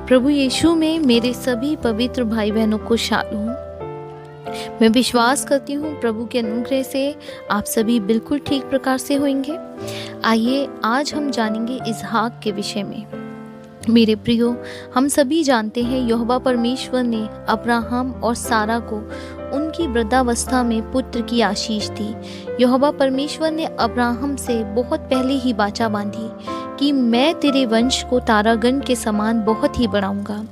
प्रभु यीशु में मेरे सभी पवित्र भाई बहनों को शालोम। मैं विश्वास करती हूँ प्रभु के अनुग्रह से आप सभी बिल्कुल ठीक प्रकार से होंगे। आइए आज हम जानेंगे इसहाक के विषय में। मेरे प्रियो, हम सभी जानते हैं यहोवा परमेश्वर ने अब्राहम और सारा को उनकी वृद्धावस्था में पुत्र की आशीष दी। यहोवा परमेश्वर ने अब्राहम से बहुत पहले ही वाचा बांधी कि मैं तेरे वंश को तारागण के समान बहुत ही बढ़ाऊंगा।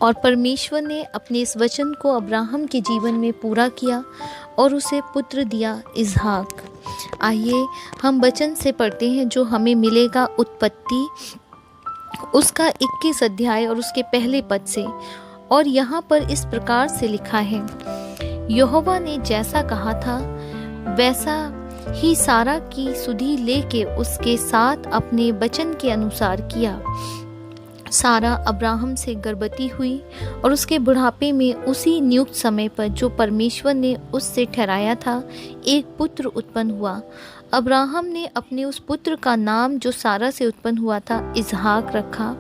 और परमेश्वर ने अपने इस वचन को अब्राहम के जीवन में पूरा किया और उसे पुत्र दिया इसहाक। आइए हम वचन से पढ़ते हैं जो हमें मिलेगा उत्पत्ति उसका 21 अध्याय और उसके पहले पद से। और यहाँ पर इस प्रकार से लिखा है, यहोवा ने जैसा कहा था वैसा ही सारा की सुधि लेके उसके साथ अपने वचन के अनुसार किया। सारा अब्राहम से गर्भवती हुई और उसके बुढ़ापे में उसी नियुक्त समय पर जो परमेश्वर ने उससे ठहराया था एक पुत्र उत्पन्न हुआ। अब्राहम ने अपने उस पुत्र का नाम जो सारा से उत्पन्न हुआ था इसहाक रखा।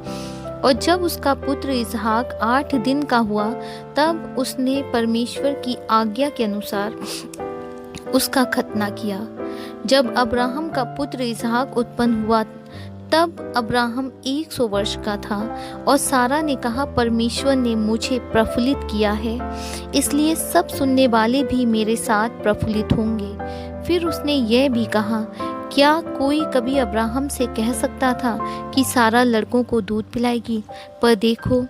और जब उसका पुत्र इसहाक 8 दिन का हुआ तब उसने परमेश्वर की आज्ञा के अनुसार उसका खतना किया। जब अब्राहम का पुत्र इसहाक उत्पन्न हुआ तब अब्राहम 100 वर्ष का था। और सारा ने कहा, परमेश्वर ने मुझे प्रफुल्लित किया है, इसलिए सब सुनने वाले भी मेरे साथ प्रफुल्लित होंगे। फिर उसने यह भी कहा, क्या कोई कभी अब्राहम से कह सकता था कि सारा लड़कों को दूध पिलाएगी? पर देखो,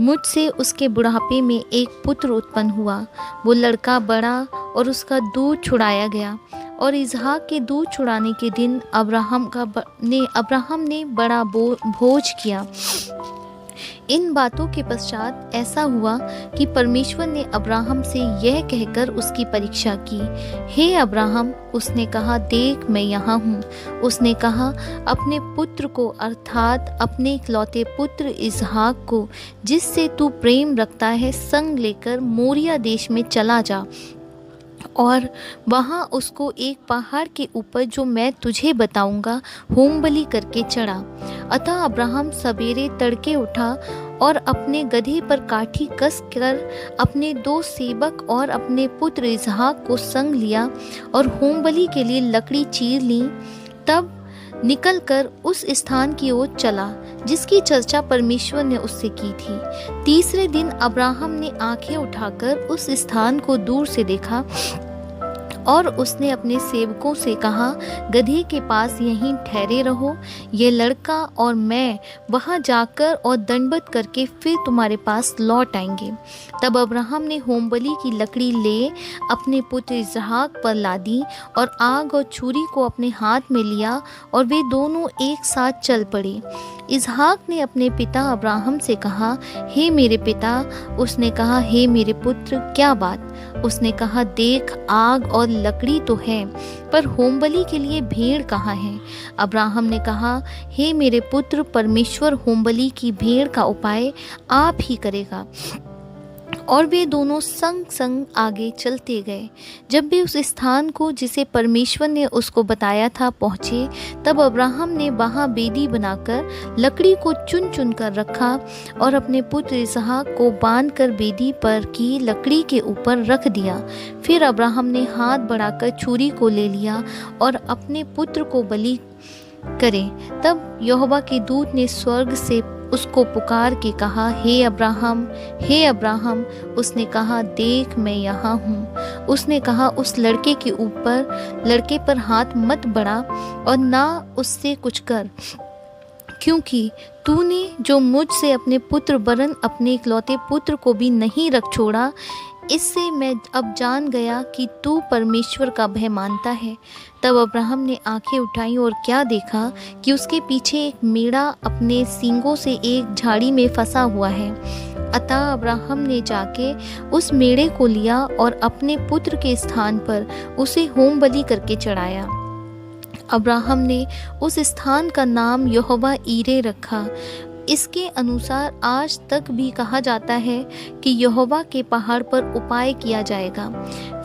मुझसे उसके बुढ़ापे में एक पुत्र उत्पन्न हुआ। वो लड़का बड़ा और उसका दूध छुड़ाया गया। और इसहाक के दूध छुड़ाने के दिन अब्राहम ने बड़ा भोज किया। इन बातों के पश्चात ऐसा हुआ कि परमेश्वर ने अब्राहम से यह कहकर उसकी परीक्षा की, हे अब्राहम। उसने कहा, देख मैं यहाँ हूँ। उसने कहा, अपने पुत्र को अर्थात अपने इकलौते पुत्र इसहाक को जिससे तू प्रेम रखता है संग लेकर मोरिया देश में चला जा और वहाँ उसको एक पहाड़ के ऊपर जो मैं तुझे बताऊंगा होम बलि करके चढ़ा। अतः अब्राहम सवेरे तड़के उठा और अपने गधे पर काठी कस कर अपने 2 सेवक और अपने पुत्र इसहाक को संग लिया और होम बलि के लिए लकड़ी चीर ली। तब निकलकर उस स्थान की ओर चला जिसकी चर्चा परमेश्वर ने उससे की थी। तीसरे दिन अब्राहम ने आंखें उठाकर उस स्थान को दूर से देखा और उसने अपने सेवकों से कहा, गधे के पास यहीं ठहरे रहो, ये लड़का और मैं वहां जाकर और दंडवत करके फिर तुम्हारे पास लौट आएंगे। तब अब्राहम ने होमबलि की लकड़ी ले अपने पुत्र इसहाक पर लादी और आग और छुरी को अपने हाथ में लिया और वे दोनों एक साथ चल पड़े। इसहाक ने अपने पिता अब्राहम से कहा, हे मेरे पिता। उसने कहा, हे मेरे पुत्र, क्या बात? उसने कहा, देख आग और लकड़ी तो है, पर होमबलि के लिए भेड़ कहाँ है? अब्राहम ने कहा, हे मेरे पुत्र, परमेश्वर होमबलि की भेड़ का उपाय आप ही करेगा। और वे दोनों संग संग आगे चलते गए। जब वे उस स्थान को जिसे परमेश्वर ने उसको बताया था पहुँचे, तब अब्राहम ने वहाँ बेदी बनाकर लकड़ी को चुन चुन कर रखा और अपने पुत्र इसहाक को बांध कर बेदी पर की लकड़ी के ऊपर रख दिया। फिर अब्राहम ने हाथ बढ़ाकर छुरी को ले लिया और अपने पुत्र को बलि करे। तब यहोवा के दूत ने स्वर्ग से उसको पुकार के कहा, हे अब्राहम, हे अब्राहम। उसने कहा, देख मैं यहाँ हूँ। उसने कहा, उस लड़के पर हाथ मत बढ़ा और ना उससे कुछ कर, क्योंकि तूने जो मुझसे अपने पुत्र वरन अपने इकलौते पुत्र को भी नहीं रख छोड़ा, इससे मैं अब जान गया कि तू परमेश्वर का भय मानता है। तब अब्राहम ने आंखें उठाई और क्या देखा कि उसके पीछे एक मेढ़ा अपने सींगों से एक झाड़ी में फंसा हुआ है। अतः अब्राहम ने जाके उस मेढ़े को लिया और अपने पुत्र के स्थान पर उसे होम बलि करके चढ़ाया। अब्राहम ने उस स्थान का नाम यहोवा ईरे रखा। इसके अनुसार आज तक भी कहा जाता है कि यहोवा के पहाड़ पर उपाय किया जाएगा।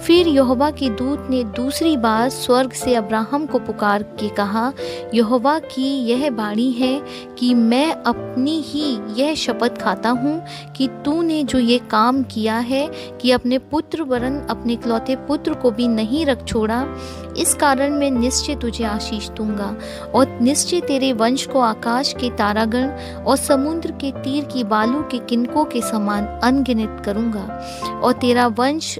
फिर यहोवा के दूत ने दूसरी बार स्वर्ग से अब्राहम को पुकार के कहा, यहोवा की यह वाणी है कि मैं अपनी ही यह शपथ खाता हूँ कि तूने जो ये काम किया है कि अपने पुत्र वरन अपने इकलौते पुत्र को भी नहीं रख छोड़ा, इस कारण मैं निश्चय तुझे आशीष दूंगा और निश्चय तेरे वंश को आकाश के तारागण और समुद्र के तीर की बालू के किनकों के समान अनगिनत करूंगा और तेरा वंश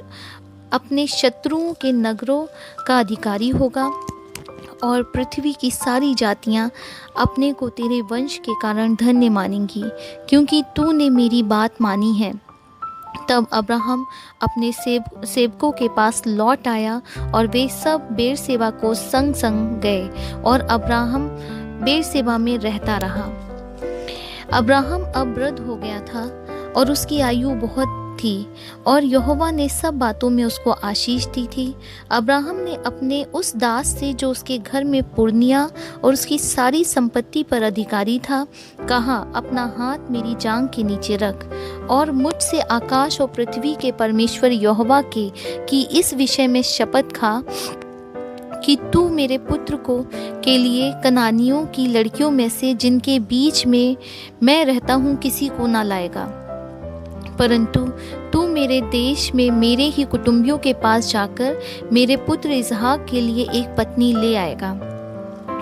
अपने शत्रुओं के नगरों का अधिकारी होगा और पृथ्वी की सारी जातियां अपने को तेरे वंश के कारण धन्य मानेंगी, क्योंकि तूने मेरी बात मानी है। तब अब्राहम अपने सेवकों के पास लौट आया और वे सब बेरसेबा को संग संग गए और अब्राहम बेरसेबा में रहता रहा। अब्राहम अब वृद्ध हो गया था और उसकी आयु बहुत थी और यहोवा ने सब बातों में उसको आशीष दी थी। अब्राहम ने अपने उस दास से जो उसके घर में पुरनिया और उसकी सारी संपत्ति पर अधिकारी था कहा, अपना हाथ मेरी जांघ के नीचे रख और मुझसे आकाश और पृथ्वी के परमेश्वर यहोवा के की इस विषय में शपथ खा कि तू मेरे पुत्र को के लिए कनानियों की लड़कियों में से जिनके बीच में मैं रहता हूँ किसी को ना लाएगा, परंतु तू मेरे देश में मेरे ही कुटुंबियों के पास जाकर मेरे पुत्र इसहाक के लिए एक पत्नी ले आएगा।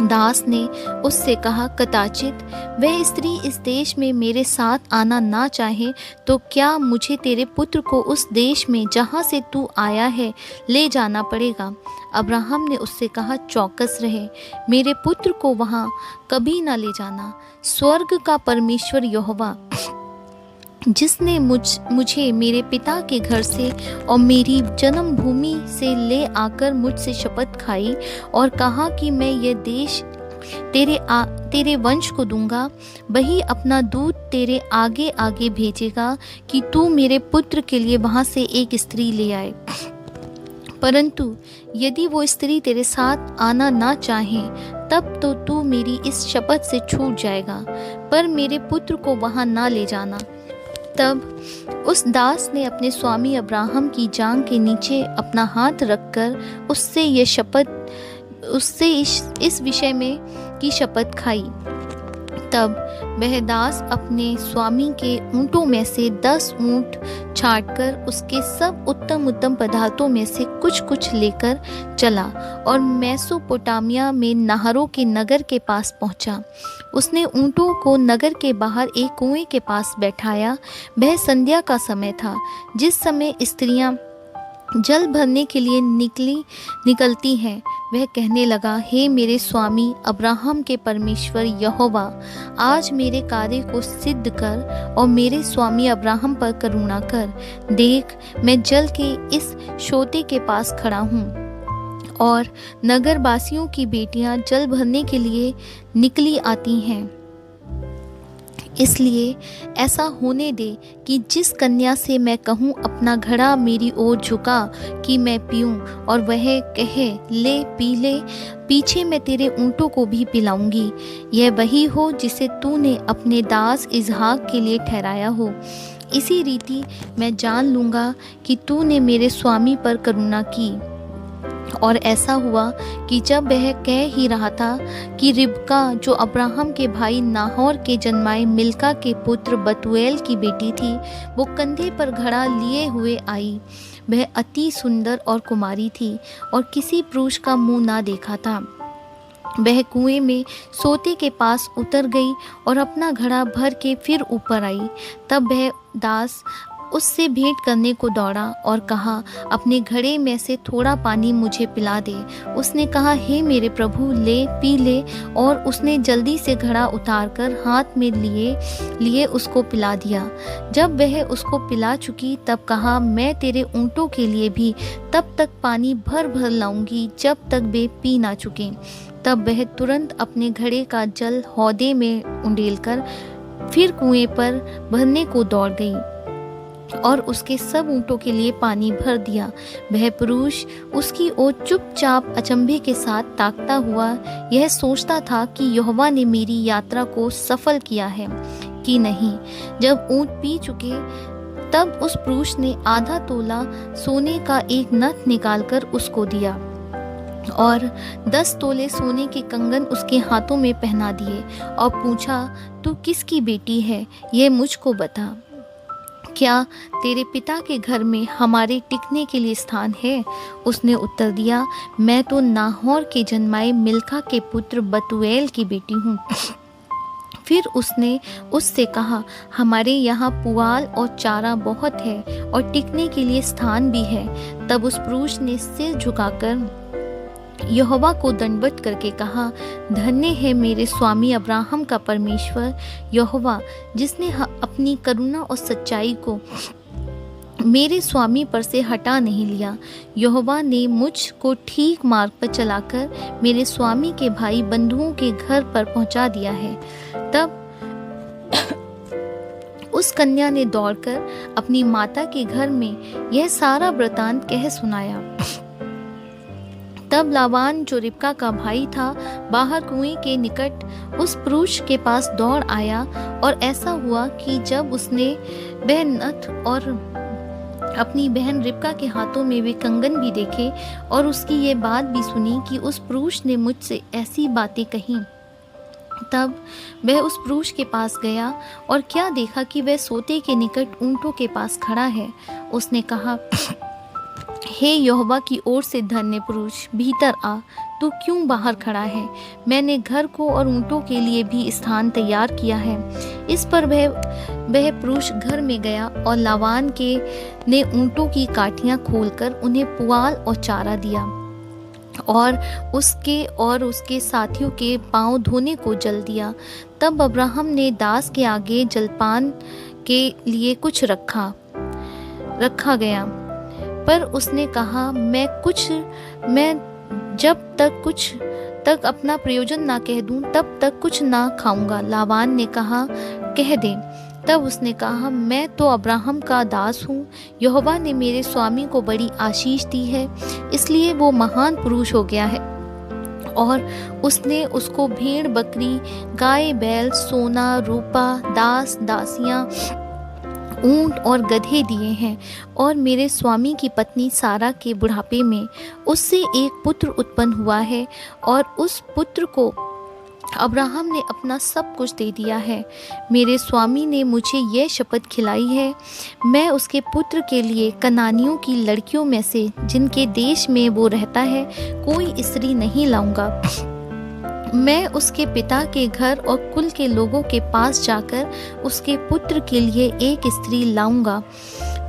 दास ने उससे कहा, कदाचित वह स्त्री इस देश में मेरे साथ आना ना चाहे तो क्या मुझे तेरे पुत्र को उस देश में जहाँ से तू आया है ले जाना पड़ेगा? अब्राहम ने उससे कहा, चौकस रहे, मेरे पुत्र को वहाँ कभी ना ले जाना। स्वर्ग का परमेश्वर यहोवा जिसने मुझे मेरे पिता के घर से और मेरी जन्मभूमि से ले आकर मुझसे शपथ खाई और कहा कि मैं यह देश तेरे वंश को दूंगा, वही अपना दूत तेरे आगे आगे भेजेगा कि तू मेरे पुत्र के लिए वहां से एक स्त्री ले आए। परंतु यदि वो स्त्री तेरे साथ आना ना चाहे तब तो तू मेरी इस शपथ से छूट जाएगा, पर मेरे पुत्र को वहां ना ले जाना। तब उस दास ने अपने स्वामी अब्राहम की जांघ के नीचे अपना हाथ रखकर उससे इस विषय में की शपथ खाई। तब वह दास अपने स्वामी के ऊँटों में से 10 ऊँट छांटकर उसके सब उत्तम उत्तम पदार्थों में से कुछ कुछ लेकर चला और मेसोपोटामिया में नाहरों के नगर के पास पहुंचा। उसने ऊँटों को नगर के बाहर एक कुएं के पास बैठाया। वह संध्या का समय था, जिस समय स्त्रियां जल भरने के लिए निकलती हैं। वह कहने लगा, हे मेरे स्वामी अब्राहम के परमेश्वर यहोवा, आज मेरे कार्य को सिद्ध कर और मेरे स्वामी अब्राहम पर करुणा कर। देख, मैं जल के इस सोते के पास खड़ा हूँ और नगरवासियों की बेटियां जल भरने के लिए निकली आती हैं। इसलिए ऐसा होने दे कि जिस कन्या से मैं कहूँ अपना घड़ा मेरी ओर झुका कि मैं पीऊँ, और वह कहे ले पी ले, पीछे मैं तेरे ऊँटों को भी पिलाऊंगी, यह वही हो जिसे तूने अपने दास इसहाक के लिए ठहराया हो। इसी रीति मैं जान लूँगा कि तूने मेरे स्वामी पर करुणा की। और ऐसा हुआ कि जब वह कह ही रहा था कि रिबका, जो अब्राहम के भाई नाहोर के जन्माए मिल्का के पुत्र बतूएल की बेटी थी, वो कंधे पर घड़ा लिए हुए आई। वह अति सुंदर और कुमारी थी और किसी पुरुष का मुंह ना देखा था। वह कुएं में सोते के पास उतर गई और अपना घड़ा भर के फिर ऊपर आई। तब वह दास उससे भेंट करने को दौड़ा और कहा, अपने घड़े में से थोड़ा पानी मुझे पिला दे। उसने कहा, हे मेरे प्रभु, ले पी ले। और उसने जल्दी से घड़ा उतारकर हाथ में लिए उसको पिला दिया। जब वह उसको पिला चुकी तब कहा, मैं तेरे ऊँटों के लिए भी तब तक पानी भर भर लाऊंगी जब तक वे पी ना चुके। तब वह तुरंत अपने घड़े का जल हौदे में उंडेलकर फिर कुएं पर भरने को दौड़ गई और उसके सब ऊँटों के लिए पानी भर दिया। वह पुरुष उसकी ओर चुपचाप अचंभे के साथ ताकता हुआ यह सोचता था कि यहोवा ने मेरी यात्रा को सफल किया है कि नहीं। जब ऊँट पी चुके तब उस पुरुष ने आधा तोला सोने का एक नथ निकालकर उसको दिया और 10 तोले सोने के कंगन उसके हाथों में पहना दिए और पूछा, तू किसकी बेटी है, यह मुझको बता। क्या तेरे पिता के घर में हमारे टिकने के लिए स्थान है? उसने उत्तर दिया, मैं तो नाहोर के जन्माए मिल्का के पुत्र बतूएल की बेटी हूँ। फिर उसने उससे कहा, हमारे यहाँ पुआल और चारा बहुत है और टिकने के लिए स्थान भी है। तब उस पुरुष ने सिर झुकाकर यहोवा को दंडवत करके कहा, धन्य है मेरे स्वामी अब्राहम का परमेश्वर यहोवा, जिसने अपनी करुणा और सच्चाई को मेरे स्वामी पर से हटा नहीं लिया। यहोवा ने मुझ को ठीक मार्ग पर चलाकर मेरे स्वामी के भाई बंधुओं के घर पर पहुंचा दिया है। तब उस कन्या ने दौड़कर अपनी माता के घर में यह सारा वृतांत कह सुनाया। तब लाबान जो रिबका का भाई था बाहर कुएं के निकट उस पुरुष के पास दौड़ आया, और ऐसा हुआ कि जब उसने वह नथ और अपनी बहन रिबका के हाथों में वे कंगन भी देखे और उसकी ये बात भी सुनी कि उस पुरुष ने मुझसे ऐसी बातें कहीं, तब वह उस पुरुष के पास गया और क्या देखा कि वह सोते के निकट ऊंटों के पास खड़ा है। उसने कहा, हे यहोवा की ओर से धन्य पुरुष, भीतर आ, तू क्यों बाहर खड़ा है? मैंने घर को और ऊंटों के लिए भी स्थान तैयार किया है। इस पर वह पुरुष घर में गया और लाबान के ने ऊंटों की काठियां खोलकर उन्हें पुआल और चारा दिया और उसके साथियों के पांव धोने को जल दिया। तब अब्राहम ने दास के आगे जलपान के लिए कुछ रखा गया, पर उसने कहा, मैं जब तक अपना प्रयोजन ना कह दूं तब तक कुछ ना खाऊंगा। लाबान ने कहा, कह दे। तब उसने कहा, मैं तो अब्राहम का दास हूँ। यहोवा ने मेरे स्वामी को बड़ी आशीष दी है, इसलिए वो महान पुरुष हो गया है और उसने उसको भेड़ बकरी, गाय बैल, सोना रूपा, दास दासियां, ऊंट और गधे दिए हैं। और मेरे स्वामी की पत्नी सारा के बुढ़ापे में उससे एक पुत्र उत्पन्न हुआ है और उस पुत्र को अब्राहम ने अपना सब कुछ दे दिया है। मेरे स्वामी ने मुझे यह शपथ खिलाई है, मैं उसके पुत्र के लिए कनानियों की लड़कियों में से जिनके देश में वो रहता है कोई स्त्री नहीं लाऊंगा। मैं उसके पिता के घर और कुल के लोगों के पास जाकर उसके पुत्र के लिए एक स्त्री लाऊंगा।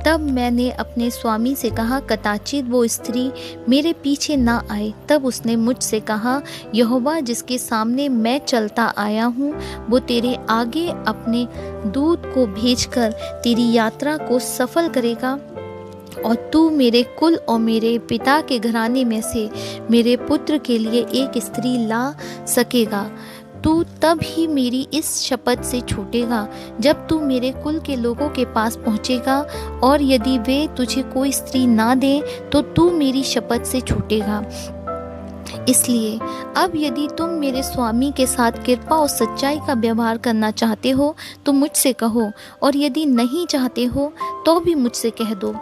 तब मैंने अपने स्वामी से कहा, कदाचित वो स्त्री मेरे पीछे ना आए। तब उसने मुझसे कहा, यहोवा जिसके सामने मैं चलता आया हूँ, वो तेरे आगे अपने दूत को भेजकर तेरी यात्रा को सफल करेगा और तू मेरे कुल और मेरे पिता के घराने में से मेरे पुत्र के लिए एक स्त्री ला सकेगा। तू तब ही मेरी इस शपथ से छूटेगा जब तू मेरे कुल के लोगों के पास पहुँचेगा, और यदि वे तुझे कोई स्त्री ना दे तो तू मेरी शपथ से छूटेगा। इसलिए अब यदि तुम मेरे स्वामी के साथ कृपा और सच्चाई का व्यवहार करना चाहते हो तो मुझसे कहो, और यदि नहीं चाहते हो तो भी मुझसे कह दो,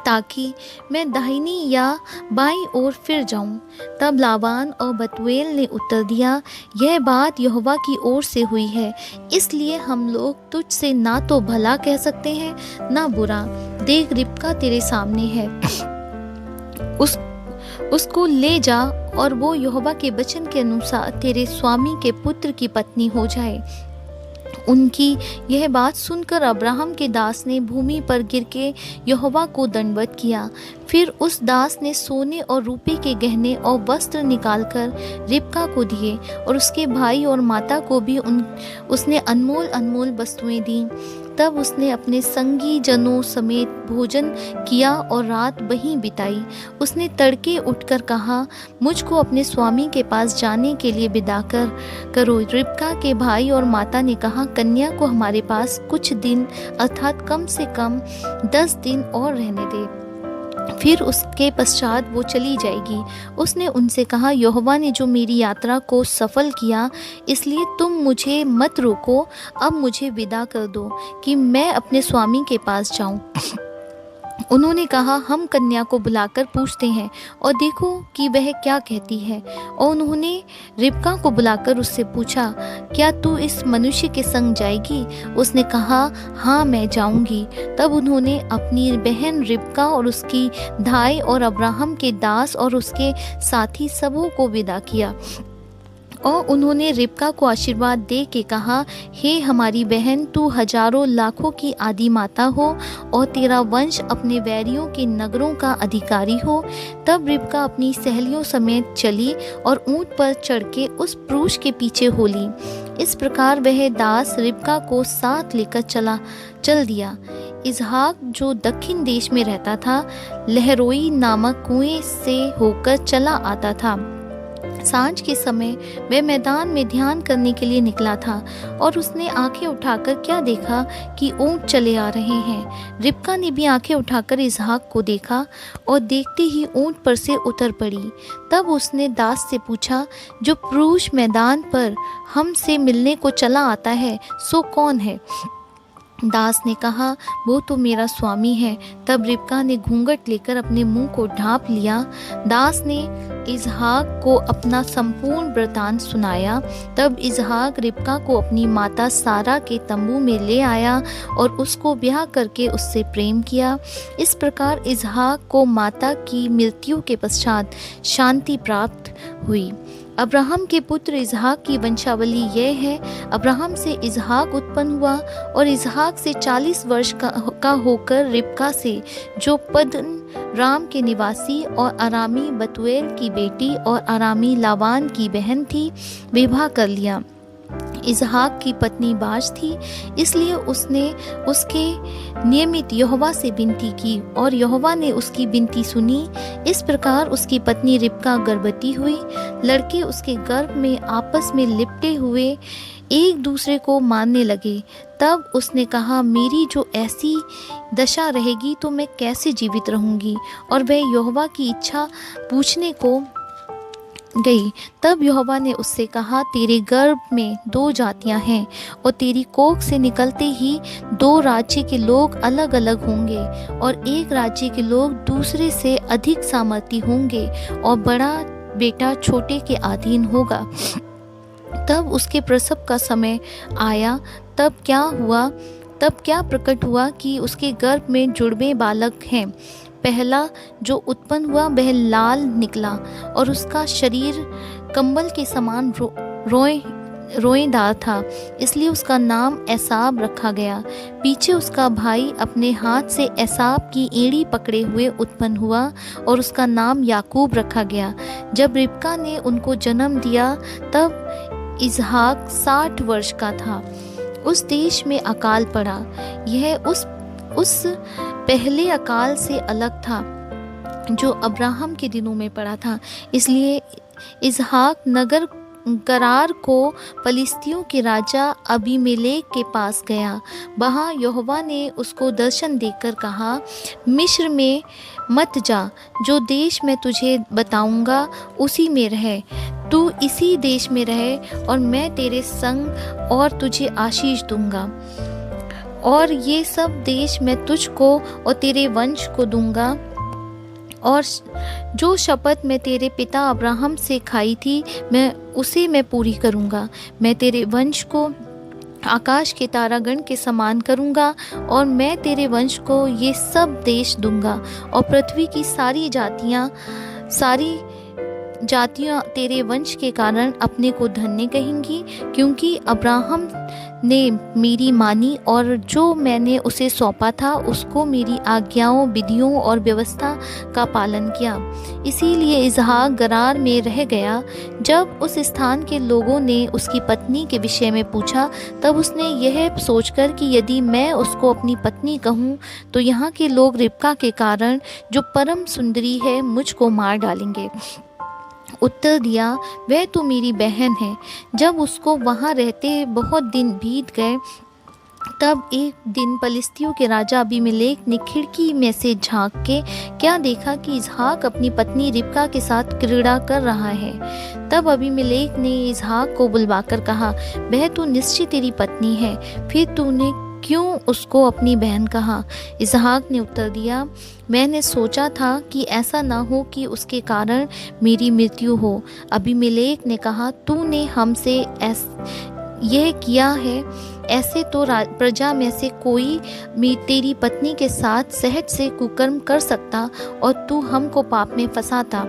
ताकि मैं दाहिनी या बाईं ओर फिर जाऊं। तब लाबान और बतूएल ने उत्तर दिया, यह बात यहोवा की ओर से हुई है, इसलिए हम लोग तुझसे ना तो भला कह सकते हैं ना बुरा। देख, रिबका तेरे सामने है, उसको ले जा और वो यहोवा के वचन के अनुसार तेरे स्वामी के पुत्र की पत्नी हो जाए। उनकी यह बात सुनकर अब्राहम के दास ने भूमि पर गिर के यहोवा को दंडवत किया। फिर उस दास ने सोने और रूपे के गहने और वस्त्र निकालकर रिबका को दिए और उसके भाई और माता को भी उसने अनमोल अनमोल वस्तुएं दी। तब उसने अपने संगी जनों समेत भोजन किया और रात वहीं बिताई। उसने तड़के उठकर कहा, मुझको अपने स्वामी के पास जाने के लिए विदा करो। रिबका के भाई और माता ने कहा, कन्या को हमारे पास कुछ दिन अर्थात कम से कम 10 दिन और रहने दे। फिर उसके पश्चात वो चली जाएगी। उसने उनसे कहा, यहोवा ने जो मेरी यात्रा को सफल किया, इसलिए तुम मुझे मत रोको, अब मुझे विदा कर दो कि मैं अपने स्वामी के पास जाऊं। उन्होंने कहा, हम कन्या को बुलाकर पूछते हैं और देखो कि वह क्या कहती है। और उन्होंने रिबका को बुलाकर उससे पूछा, क्या तू इस मनुष्य के संग जाएगी? उसने कहा, हाँ मैं जाऊंगी। तब उन्होंने अपनी बहन रिबका और उसकी धाई और अब्राहम के दास और उसके साथी सबों को विदा किया। और उन्होंने रिबका को आशीर्वाद दे के कहा, हे हमारी बहन, तू हजारों लाखों की आदि माता हो और तेरा वंश अपने वैरियों के नगरों का अधिकारी हो। तब रिबका अपनी सहेलियों समेत चली और ऊंट पर चढ़ के उस पुरुष के पीछे हो ली। इस प्रकार वह दास रिबका को साथ लेकर चल दिया। इसहाक जो दक्षिण देश में रहता था, लहरोई नामक कुएं से होकर चला आता था। सांझ के समय वह मैदान में ध्यान करने के लिए निकला था और उसने आंखें उठाकर क्या देखा कि ऊंट चले आ रहे हैं। रिबका ने भी आंखें उठाकर इसहाक को देखा और देखते ही ऊंट पर से उतर पड़ी। तब उसने दास से पूछा, जो पुरुष मैदान पर हमसे मिलने को चला आता है, सो कौन है? दास ने कहा, वो तो मेरा स्वामी है। तब रिबका ने घूंघट लेकर अपने मुंह को ढांप लिया। दास ने इसहाक को अपना संपूर्ण वृतांत सुनाया। तब इसहाक रिबका को अपनी माता सारा के तंबू में ले आया और उसको ब्याह करके उससे प्रेम किया। इस प्रकार इसहाक को माता की मृत्यु के पश्चात शांति प्राप्त हुई। अब्राहम के पुत्र इसहाक की वंशावली यह है। अब्राहम से इसहाक उत्पन्न हुआ और इसहाक से 40 वर्ष का होकर रिबका से, जो पद्दन राम के निवासी और अरामी बतूएल की बेटी और अरामी लाबान की बहन थी, विवाह कर लिया। इसहाक की पत्नी बाज थी, इसलिए उसने उसके नियमित यहोवा से विनती की और यहोवा ने उसकी विनती सुनी। इस प्रकार उसकी पत्नी रिबका गर्भवती हुई। लड़के उसके गर्भ में आपस में लिपटे हुए एक दूसरे को मारने लगे। तब उसने कहा, मेरी जो ऐसी दशा रहेगी तो मैं कैसे जीवित रहूंगी? और वह यहोवा की इच्छा पूछने को गई। तब यहोवा ने उससे कहा, तेरे गर्भ में 2 जातियां हैं और तेरी कोख से निकलते ही 2 राज्य के लोग अलग अलग होंगे और एक राज्य के लोग दूसरे से अधिक सामर्थी होंगे और बड़ा बेटा छोटे के अधीन होगा। तब उसके प्रसव का समय आया। तब क्या प्रकट हुआ कि उसके गर्भ में जुड़वे बालक हैं। पहला जो उत्पन्न हुआ वह लाल निकला और उसका शरीर कंबल के समान रोएदार था, इसलिए उसका नाम एसाव रखा गया। पीछे उसका भाई अपने हाथ से एसाव की एड़ी पकड़े हुए उत्पन्न हुआ और उसका नाम याकूब रखा गया। जब रिबका ने उनको जन्म दिया तब इसहाक 60 वर्ष का था। उस देश में अकाल पड़ा। यह उस पहले अकाल से अलग था जो अब्राहम के दिनों में पड़ा था। इसलिए इसहाक नगर गरार को पलिस्तियों के राजा अबीमेलेक के पास गया। वहाँ यहोवा ने उसको दर्शन देकर कहा, मिस्र में मत जा, जो देश मैं तुझे बताऊंगा उसी में रह। तू इसी देश में रह और मैं तेरे संग और तुझे आशीष दूंगा और ये सब देश मैं तुझको और तेरे वंश को दूंगा और जो शपथ मैं तेरे पिता अब्राहम से खाई थी मैं पूरी करूंगा। मैं तेरे वंश को आकाश के तारागण के समान करूंगा और मैं तेरे वंश को ये सब देश दूंगा और पृथ्वी की सारी जातियां तेरे वंश के कारण अपने को धन्य कहेंगी, क्योंकि अब्राहम ने मेरी मानी और जो मैंने उसे सौंपा था उसको मेरी आज्ञाओं, विधियों और व्यवस्था का पालन किया। इसीलिए इसहाक गरार में रह गया। जब उस स्थान के लोगों ने उसकी पत्नी के विषय में पूछा तब उसने यह सोचकर कि यदि मैं उसको अपनी पत्नी कहूँ तो यहाँ के लोग रिबका के कारण, जो परम सुंदरी है, मुझको मार डालेंगे। उत्तर दिया, वह तो मेरी बहन है। जब उसको वहाँ रहते बहुत दिन बीत गए तब एक दिन पलिस्तियों के राजा अबीमेलेक ने खिड़की में से झांक के क्या देखा कि इसहाक अपनी पत्नी रिबका के साथ क्रीड़ा कर रहा है। तब अबीमेलेक ने इसहाक को बुलवाकर कहा, वह तो निश्चय तेरी पत्नी है, फिर तूने क्यों उसको अपनी बहन कहा? इसहाक ने उत्तर दिया, मैंने सोचा था कि ऐसा ना हो कि उसके कारण मेरी मृत्यु हो। अबीमेलेक ने कहा, तूने हमसे यह किया है, ऐसे तो प्रजा में से कोई तेरी पत्नी के साथ सहज से कुकर्म कर सकता और तू हमको पाप में फंसाता।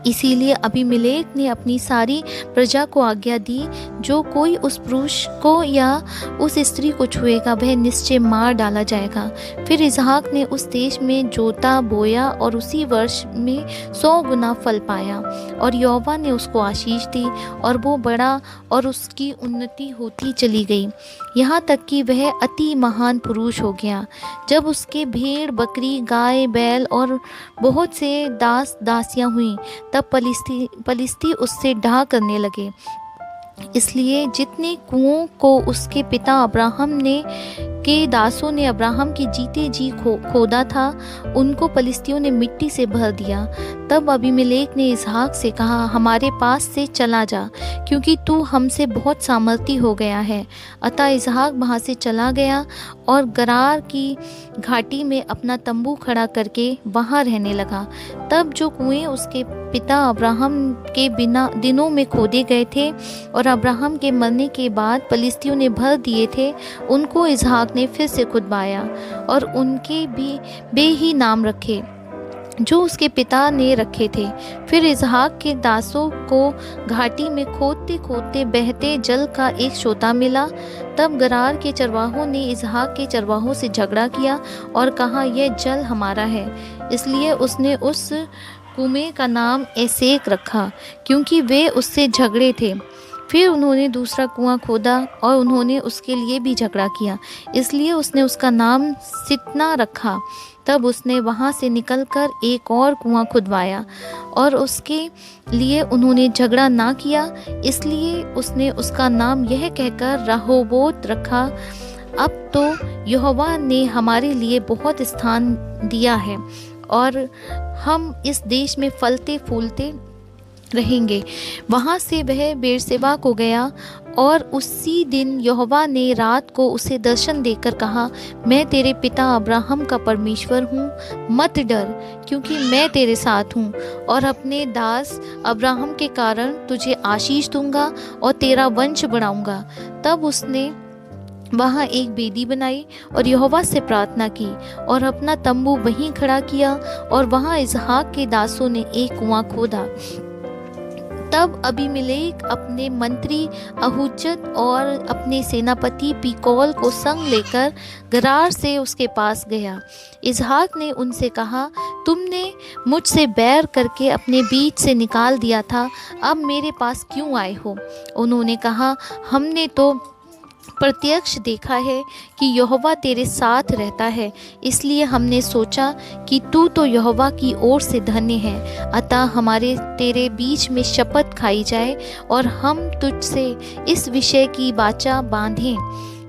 इसीलिए अबीमेलेक ने अपनी सारी प्रजा को आज्ञा दी, जो कोई उस पुरुष को या उस स्त्री को छुएगा वह निश्चय मार डाला जाएगा। फिर इसहाक ने उस देश में जोता बोया और उसी वर्ष में 100 गुना फल पाया, और यहोवा ने उसको आशीष दी और वो बड़ा और उसकी उन्नति होती चली गई, यहाँ तक कि वह अति महान पुरुष हो गया। जब उसके भेड़ बकरी गाय बैल और बहुत से दास दासियां हुई, तब पलिस्ती उससे डाह करने लगे। इसलिए जितने कुओं को उसके पिता अब्राहम के दासों ने अब्राहम के जीते जी खोदा था, उनको पलिस्तियों ने मिट्टी से भर दिया। तब अबीमेलेक ने इसहाक से कहा, हमारे पास से चला जा, क्योंकि तू हमसे बहुत सामर्थी हो गया है। अतः इसहाक वहाँ से चला गया और गरार की घाटी में अपना तंबू खड़ा करके वहाँ रहने लगा। तब जो कुएं उसके पिता अब्राहम के दिनों में खोदे गए थे और अब्राहम के मरने के बाद पलिस्तियों ने भर दिए थे, उनको इसहाक ने फिर से खुदवाया और उनके भी ही नाम रखे जो उसके पिता ने रखे थे। फिर इसहाक के दासों को घाटी में खोदते खोदते बहते जल का एक सोता मिला। तब गरार के चरवाहों ने इसहाक के चरवाहों से झगड़ा किया और कहा, यह जल हमारा है। इसलिए उसने उस कुएं का नाम एसेक रखा, क्योंकि वे उससे झगड़े थे। फिर उन्होंने दूसरा कुआं खोदा और उन्होंने उसके लिए भी झगड़ा किया, इसलिए उसने उसका नाम सितना रखा। तब उसने वहाँ से निकलकर एक और कुआं खुदवाया और उसके लिए उन्होंने झगड़ा ना किया, इसलिए उसने उसका नाम यह कहकर रहोबोत रखा, अब तो यहोवा ने हमारे लिए बहुत स्थान दिया है और हम इस देश में फलते फूलते रहेंगे। वहाँ से वह बेरशेबा को गया और उसी दिन यहोवा ने रात को उसे दर्शन देकर कहा, मैं तेरे पिता अब्राहम का परमेश्वर हूँ, मत डर, क्योंकि मैं तेरे साथ हूँ और अपने दास अब्राहम के कारण तुझे आशीष दूंगा और तेरा वंश बढ़ाऊंगा। तब उसने वहाँ एक बेदी बनाई और यहोवा से प्रार्थना की और अपना तंबू वहीं खड़ा किया, और वहाँ इसहाक के दासों ने एक कुआं खोदा। तब अबीमेलेक अपने मंत्री अहुज्जत और अपने सेनापति पीकोल को संग लेकर गरार से उसके पास गया। इसहाक ने उनसे कहा, तुमने मुझसे बैर करके अपने बीच से निकाल दिया था, अब मेरे पास क्यों आए हो? उन्होंने कहा, हमने तो प्रत्यक्ष देखा है कि यहोवा तेरे साथ रहता है, इसलिए हमने सोचा कि तू तो यहोवा की ओर से धन्य है। अतः हमारे तेरे बीच में शपथ खाई जाए और हम तुझसे इस विषय की वाचा बांधें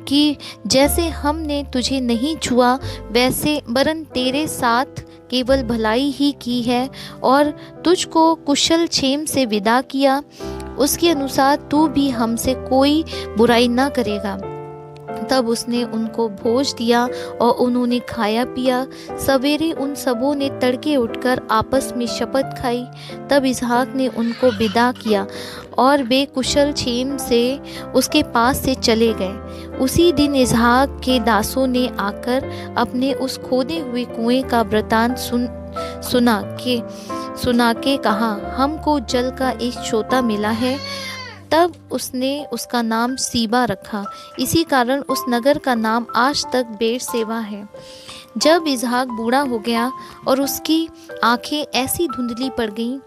कि जैसे हमने तुझे नहीं छुआ, वैसे वरन तेरे साथ केवल भलाई ही की है और तुझको कुशल क्षेम से विदा किया, उसके अनुसार तू भी हमसे कोई बुराई ना करेगा। तब उसने उनको भोज दिया और उन्होंने खाया पिया। सवेरे उन सबों ने तड़के उठकर आपस में शपथ खाई। तब इसहाक ने उनको विदा किया और वे कुशल क्षेम से उसके पास से चले गए। उसी दिन इसहाक के दासों ने आकर अपने उस खोदे हुए कुएं का वृतांत सुना के कहा, हमको जल का एक सोता मिला है। तब उसने उसका नाम सीबा रखा। इसी कारण उस नगर का नाम आज तक बेरशेबा है। जब इसहाक बूढ़ा हो गया और उसकी आंखें ऐसी धुंधली पड़ गईं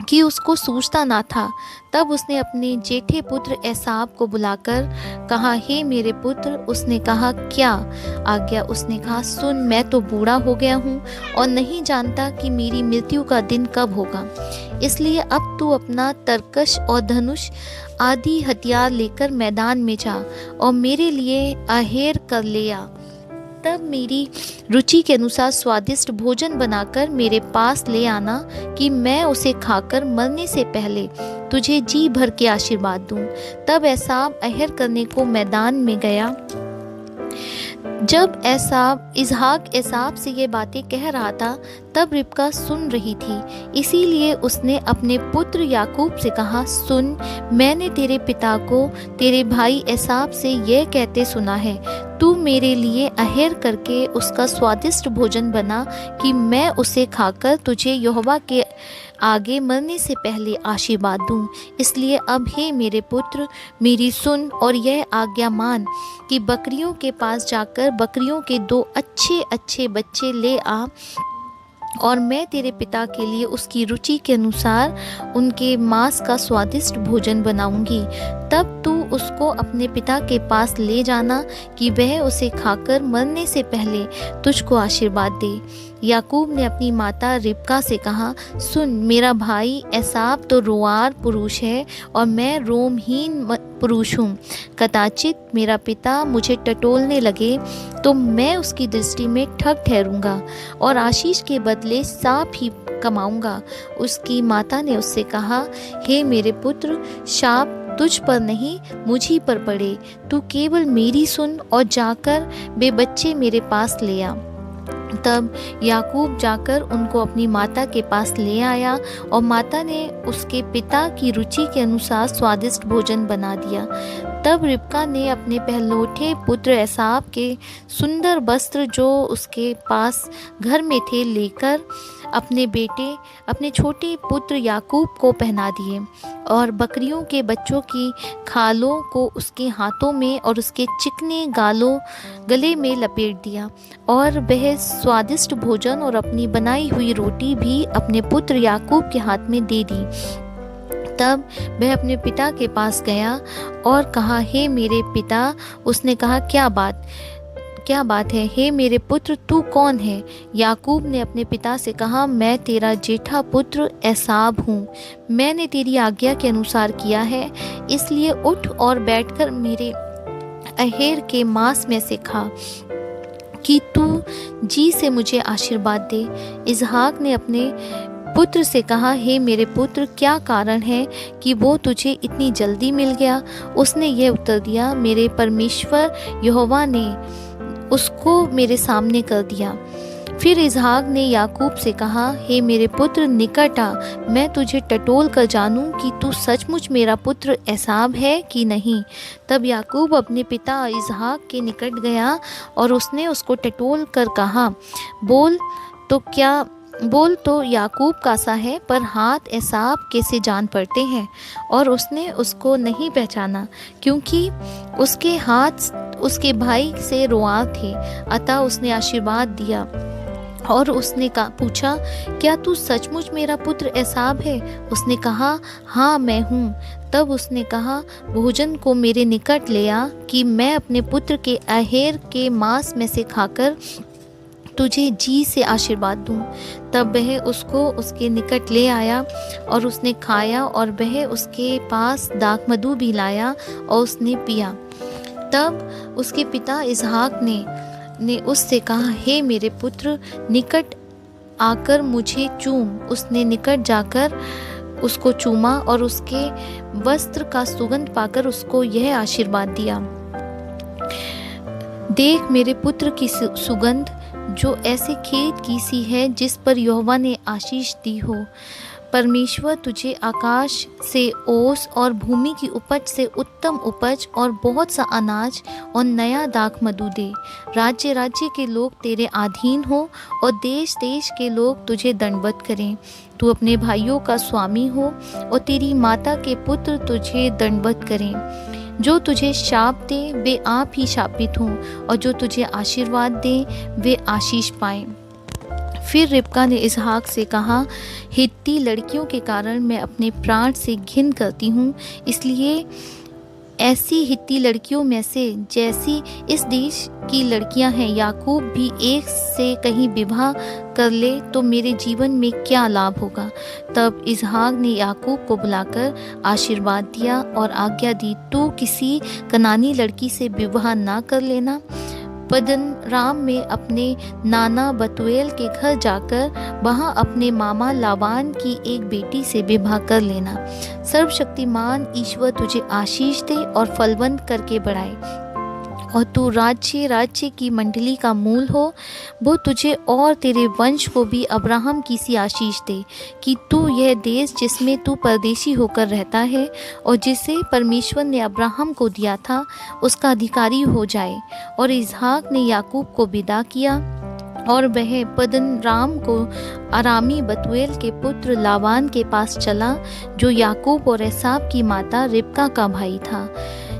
कि उसको सूझता ना था। तब उसने अपने जेठे पुत्र एसाव को बुलाकर कहा, हे मेरे पुत्र। उसने कहा, क्या आज्ञा? उसने कहा, सुन, मैं तो बूढ़ा हो गया हूँ और नहीं जानता कि मेरी मृत्यु का दिन कब होगा। इसलिए अब तू अपना तरकश और धनुष आदि हथियार लेकर मैदान में जा और मेरे लिए आहेर कर ले आ। तब मेरी रुचि के अनुसार स्वादिष्ट भोजन बनाकर मेरे पास ले आना कि मैं उसे खाकर मरने से पहले तुझे जी भर के आशीर्वाद दूं। तब एसाव अहर करने को मैदान में गया। जब इसहाक एसाव से ये बातें कह रहा था, तब रिबका सुन रही थी। इसीलिए उसने अपने पुत्र याकूब से कहा, सुन, मैंने तेरे पिता को तेरे भाई एसाव से यह कहते सुना है, तू मेरे लिए अहेर करके उसका स्वादिष्ट भोजन बना कि मैं उसे खाकर तुझे यहोवा के आगे मरने से पहले आशीर्वाद दूं। इसलिए अब हे मेरे पुत्र, मेरी सुन और यह आज्ञा मान कि बकरियों के पास जाकर बकरियों के 2 अच्छे अच्छे बच्चे ले आ और मैं तेरे पिता के लिए उसकी रुचि के अनुसार उनके मांस का स्वादिष्ट भोजन बनाऊंगी। तब तू उसको अपने पिता के पास ले जाना कि वह उसे खाकर मरने से पहले तुझको आशीर्वाद दे। याकूब ने अपनी माता रिबका से कहा, सुन, मेरा भाई एसाव तो रोआर पुरुष है और मैं रोमहीन पुरुष हूँ। कदाचित मेरा पिता मुझे टटोलने लगे तो मैं उसकी दृष्टि में ठग ठहरूंगा और आशीष के बदले साप ही कमाऊंगा। उसकी माता ने उससे कहा, हे मेरे पुत्र, शाप तुझ पर नहीं मुझी पर पड़े। तू केवल मेरी सुन और जाकर वे बच्चे मेरे पास ले आ। तब याकूब जाकर उनको अपनी माता के पास ले आया और माता ने उसके पिता की रुचि के अनुसार स्वादिष्ट भोजन बना दिया। तब रिबका ने अपने पहलौठे पुत्र एसाव के सुंदर वस्त्र जो उसके पास घर में थे लेकर अपने छोटे पुत्र याकूब को पहना दिए और बकरियों के बच्चों की खालों को उसके हाथों में और उसके चिकने गले में लपेट दिया और वह स्वादिष्ट भोजन और अपनी बनाई हुई रोटी भी अपने पुत्र याकूब के हाथ में दे दी। तब वह अपने पिता के पास गया और कहा, हे मेरे पिता। उसने कहा, क्या बात है? हे मेरे पुत्र, तू कौन है? याकूब ने अपने पिता से कहा, मैं तेरा जेठा पुत्र एसाव हूँ। मैंने तेरी आज्ञा के अनुसार किया है, इसलिए उठ और बैठकर मेरे अहेर के मांस में से खा कि तू जी से मुझे आशीर्वाद दे। इसहाक ने अपने पुत्र से कहा, हे मेरे पुत्र, क्या कारण है कि वो तुझे इतनी जल्दी मिल गया? उसने यह उत्तर दिया, मेरे परमेश्वर यहोवा ने उसको मेरे सामने कर दिया। फिर इसहाक ने याकूब से कहा, हे मेरे पुत्र, निकट आ, मैं तुझे टटोल कर जानूं कि तू सचमुच मेरा पुत्र एसाव है कि नहीं। तब याकूब अपने पिता इसहाक के निकट गया और उसने उसको टटोल कर कहा, बोल तो याकूब का सा है, पर हाथ एसाव के से जान पड़ते हैं। और उसने उसको नहीं पहचाना, क्योंकि उसके हाथ उसके भाई से रोआर थे। अतः उसने आशीर्वाद दिया और उसने पूछा, क्या तू सचमुच मेरा पुत्र एसाव है? उसने कहा, हाँ, मैं हूँ। तब उसने कहा, भोजन को मेरे निकट ले आ कि मैं अपने पुत्र के अहेर के मांस में से खाकर तुझे जी से आशीर्वाद दूं। तब वह उसको उसके निकट ले आया और उसने खाया और वह उसके पास दाखमधु भी लाया और उसने पिया। तब उसके पिता इसहाक ने उससे कहा, हे मेरे पुत्र, निकट आकर मुझे चूम। उसने निकट जाकर उसको चूमा और उसके वस्त्र का सुगंध पाकर उसको यह आशीर्वाद दिया, देख मेरे पुत्र की सुगंध जो ऐसे खेत की सी है जिस पर यहोवा ने आशीष दी हो। परमेश्वर तुझे आकाश से ओस और भूमि की उपज से उत्तम उपज और बहुत सा अनाज और नया दाखमधु दे। राज्य राज्य के लोग तेरे अधीन हो और देश देश के लोग तुझे दंडवत करें। तू अपने भाइयों का स्वामी हो और तेरी माता के पुत्र तुझे दंडवत करें। जो तुझे शाप दे वे आप ही शापित हों और जो तुझे आशीर्वाद दें वे आशीष पाएं। फिर रिबका ने इसहाक से कहा, हित्ती लड़कियों के कारण मैं अपने प्राण से घिन करती हूँ, इसलिए ऐसी हित्ती लड़कियों में से जैसी इस देश की लड़कियां हैं, याकूब भी एक से कहीं विवाह कर ले तो मेरे जीवन में क्या लाभ होगा। तब इसहाक ने याकूब को बुलाकर आशीर्वाद दिया और आज्ञा दी, तू किसी कनानी लड़की से विवाह ना कर लेना। पद्दनराम में अपने नाना बतूएल के घर जाकर वहां अपने मामा लाबान की एक बेटी से विवाह कर लेना। सर्वशक्तिमान ईश्वर तुझे आशीष दे और फलवंत करके बढ़ाए, और तू राज्य की मंडली का मूल हो। वो तुझे और तेरे वंश को भी अब्राहम की सी आशीष दे कि तू यह देश जिसमें तू परदेशी होकर रहता है और जिसे परमेश्वर ने अब्राहम को दिया था, उसका अधिकारी हो जाए। और इसहाक ने याकूब को विदा किया और वह पद्दनराम को अरामी बतूएल के पुत्र लाबान के पास चला, जो याकूब और एसाव की माता रिबका का भाई था।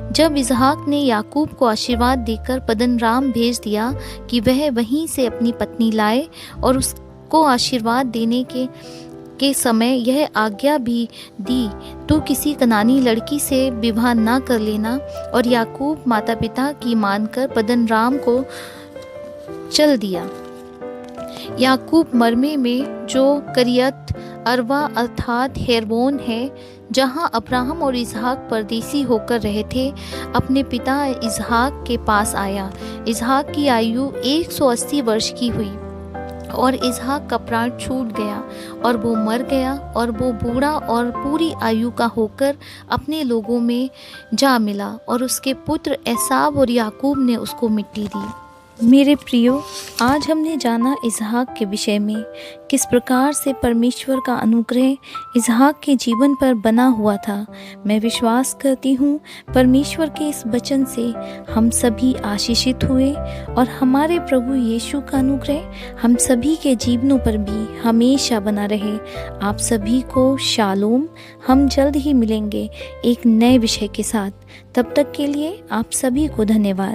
जब इसहाक ने याकूब को आशीर्वाद देकर पद्दनराम भेज दिया कि वह वहीं से अपनी पत्नी लाए, और उसको आशीर्वाद देने के समय यह आज्ञा भी दी, तू किसी कनानी लड़की से विवाह ना कर लेना। और याकूब माता पिता की मानकर पद्दनराम को चल दिया। याकूब मरमे में जो करियत अरबा अर्थात हेरबोन है, जहाँ अब्राहम और इसहाक परदेसी होकर रहे थे, अपने पिता इसहाक के पास आया। इसहाक की आयु 180 वर्ष की हुई और इसहाक का प्राण छूट गया और वो मर गया, और वो बूढ़ा और पूरी आयु का होकर अपने लोगों में जा मिला, और उसके पुत्र एसाव और याकूब ने उसको मिट्टी दी। मेरे प्रियो, आज हमने जाना इसहाक के विषय में, किस प्रकार से परमेश्वर का अनुग्रह इसहाक के जीवन पर बना हुआ था। मैं विश्वास करती हूँ परमेश्वर के इस वचन से हम सभी आशीषित हुए, और हमारे प्रभु यीशु का अनुग्रह हम सभी के जीवनों पर भी हमेशा बना रहे। आप सभी को शालोम। हम जल्द ही मिलेंगे एक नए विषय के साथ। तब तक के लिए आप सभी को धन्यवाद।